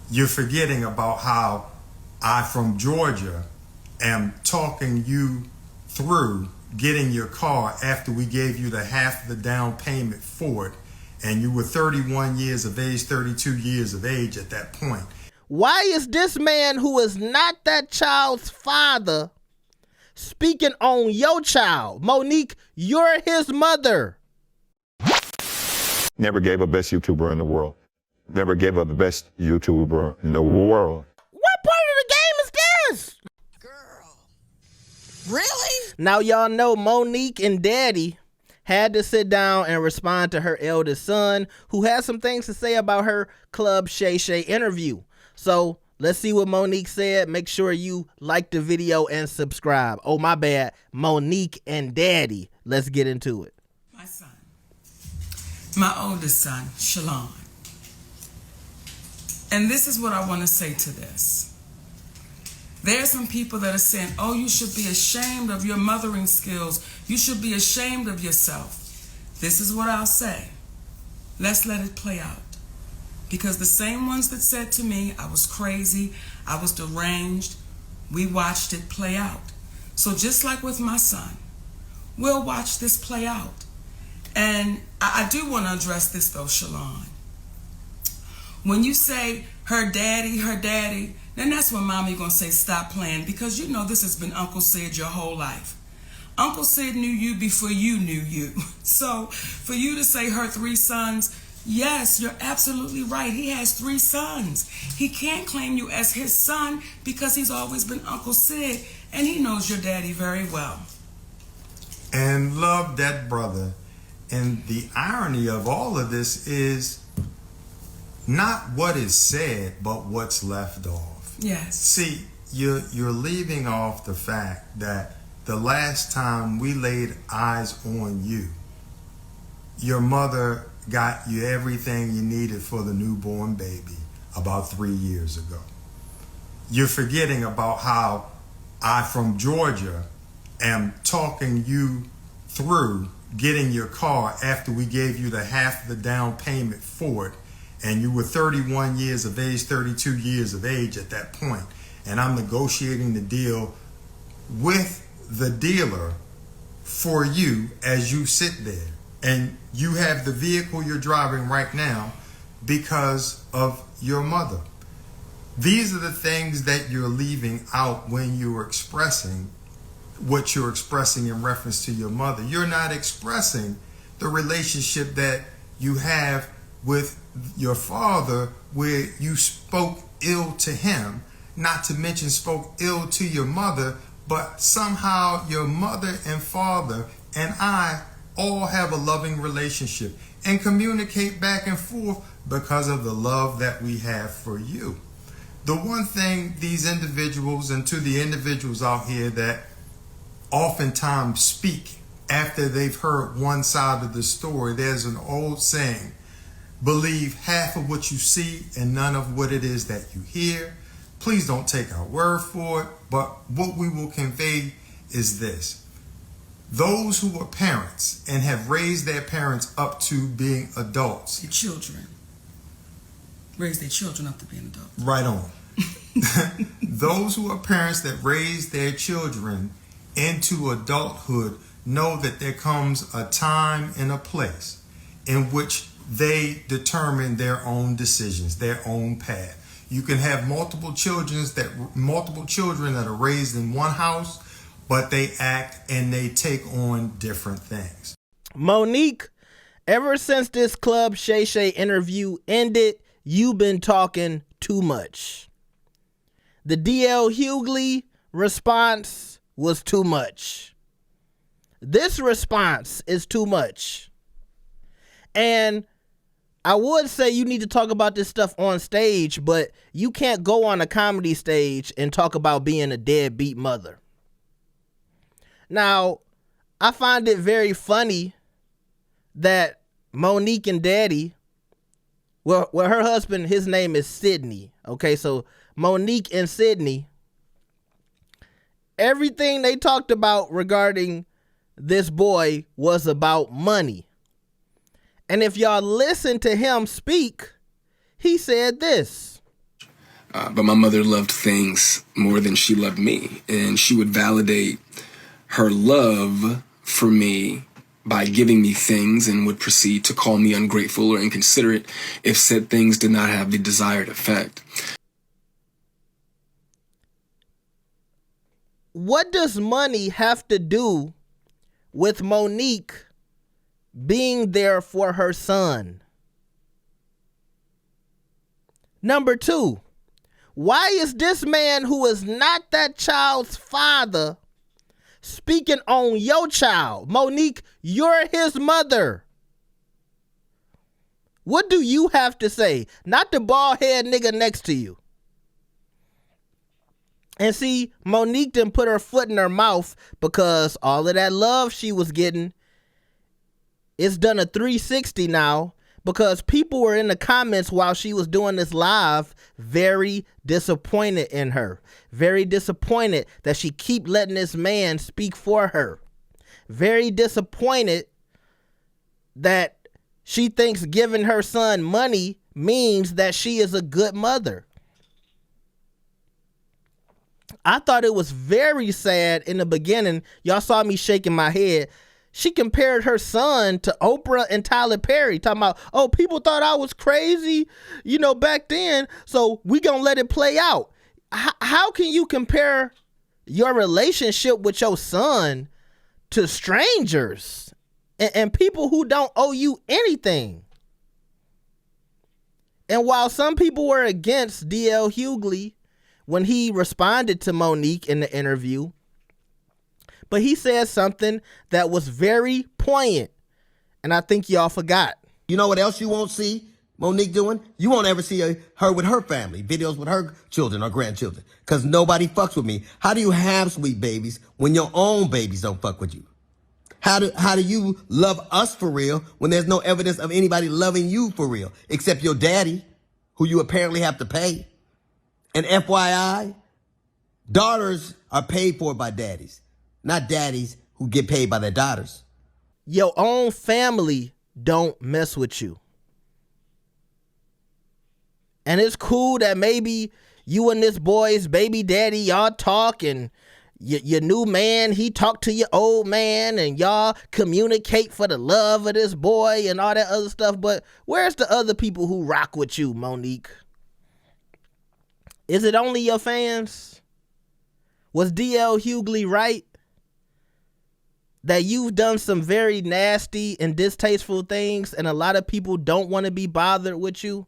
You're forgetting about how I, from Georgia, am talking you through getting your car after we gave you the half of the down payment for it, and you were 31 years of age, 32 years of age at that point. Why is this man who is not that child's father speaking on your child? Monique, you're his mother. Never gave up best YouTuber in the world. Never gave up the best YouTuber in the world. What part of the game is this? Girl. Really? Now y'all know Monique and Daddy had to sit down and respond to her eldest son, who has some things to say about her Club Shay Shay interview. So let's see what Monique said. Make sure you like the video and subscribe. Oh, my bad. Monique and Daddy. Let's get into it. My son. My oldest son, Shalon. And this is what I want to say to this. There are some people that are saying, oh, you should be ashamed of your mothering skills. You should be ashamed of yourself. This is what I'll say. Let's let it play out. Because the same ones that said to me I was crazy, I was deranged, we watched it play out. So just like with my son, we'll watch this play out. And I do want to address this though, Shalon. When you say her daddy, then that's when mommy gonna say stop playing, because you know this has been Uncle Sid your whole life. Uncle Sid knew you before you knew you. So for you to say her 3 sons, yes, you're absolutely right. He has 3 sons. He can't claim you as his son because he's always been Uncle Sid, and he knows your daddy very well. And love that brother. And the irony of all of this is not what is said, but what's left off. Yes. See, you're leaving off the fact that the last time we laid eyes on you, your mother got you everything you needed for the newborn baby about 3 years ago. You're forgetting about how I, from Georgia, am talking you through getting your car after we gave you the half of the down payment for it, and you were 31 years of age, 32 years of age at that point, and I'm negotiating the deal with the dealer for you as you sit there. And you have the vehicle you're driving right now because of your mother. These are the things that you're leaving out when you're expressing what you're expressing in reference to your mother. You're not expressing the relationship that you have with your father, where you spoke ill to him, not to mention spoke ill to your mother, but somehow your mother and father and I all have a loving relationship and communicate back and forth because of the love that we have for you. The one thing these individuals, and to the individuals out here that oftentimes speak after they've heard one side of the story, there's an old saying, believe half of what you see and none of what it is that you hear. Please don't take our word for it, but what we will convey is this. Those who are parents and have raised their parents up to being adults. Your children. Raise their children up to being adults. Right on. Those who are parents that raise their children into adulthood know that there comes a time and a place in which they determine their own decisions, their own path. You can have multiple children that are raised in one house, but they act and they take on different things. Monique, ever since this Club Shay Shay interview ended, you've been talking too much. The DL Hughley response was too much. This response is too much. And I would say you need to talk about this stuff on stage, but you can't go on a comedy stage and talk about being a deadbeat mother. Now, I find it very funny that Monique and Daddy, well, her husband, his name is Sydney. Okay, so Monique and Sydney, everything they talked about regarding this boy was about money. And if y'all listen to him speak, he said this. But my mother loved things more than she loved me. And she would validate her love for me by giving me things and would proceed to call me ungrateful or inconsiderate if said things did not have the desired effect. What does money have to do with Monique being there for her son? Number 2, why is this man who is not that child's father speaking on your child? Monique, you're his mother. What do you have to say? Not the bald head nigga next to you. And see, Monique didn't put her foot in her mouth because all of that love she was getting, it's done a 360 now, because people were in the comments while she was doing this live very disappointed in her. Very disappointed that she keep letting this man speak for her. Very disappointed that she thinks giving her son money means that she is a good mother. I thought it was very sad in the beginning. Y'all saw me shaking my head. She compared her son to Oprah and Tyler Perry, talking about, oh, people thought I was crazy, back then, so we gonna let it play out. How can you compare your relationship with your son to strangers and people who don't owe you anything? And while some people were against D.L. Hughley when he responded to Monique in the interview, but he said something that was very poignant, and I think y'all forgot. You know what else you won't see Monique doing? You won't ever see her with her family, videos with her children or grandchildren, because nobody fucks with me. How do you have sweet babies when your own babies don't fuck with you? How do you love us for real when there's no evidence of anybody loving you for real, except your daddy, who you apparently have to pay? And FYI, daughters are paid for by daddies, not daddies who get paid by their daughters. Your own family don't mess with you. And it's cool that maybe you and this boy's baby daddy, y'all talk, and your new man, he talked to your old man, and y'all communicate for the love of this boy and all that other stuff. But where's the other people who rock with you, Monique? Is it only your fans? Was D.L. Hughley right that you've done some very nasty and distasteful things and a lot of people don't want to be bothered with you?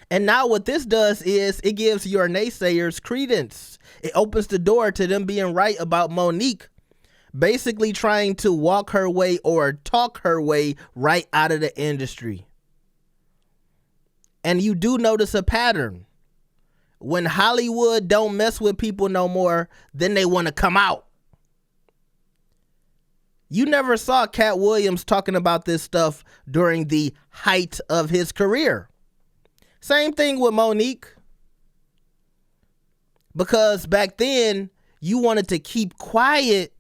And now what this does is it gives your naysayers credence. It opens the door to them being right about Monique, basically trying to walk her way or talk her way right out of the industry. And you do notice a pattern. When Hollywood don't mess with people no more, then they want to come out. You never saw Cat Williams talking about this stuff during the height of his career. Same thing with Monique. Because back then, you wanted to keep quiet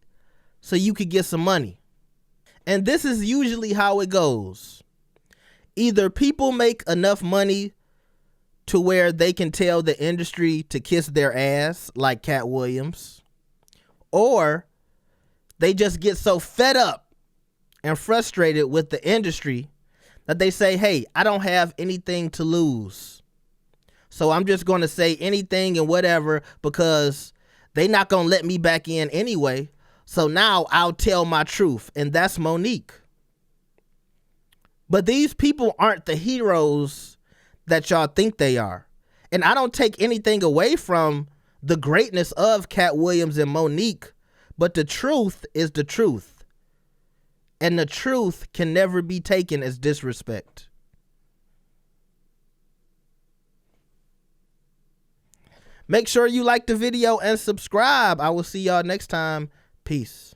so you could get some money. And this is usually how it goes. Either people make enough money to where they can tell the industry to kiss their ass, like Cat Williams, or they just get so fed up and frustrated with the industry that they say, hey, I don't have anything to lose, so I'm just going to say anything and whatever because they not going to let me back in anyway, so now I'll tell my truth. And that's Monique. But these people aren't the heroes that y'all think they are. And I don't take anything away from the greatness of Cat Williams and Monique, but the truth is the truth. And the truth can never be taken as disrespect. Make sure you like the video and subscribe. I will see y'all next time. Peace.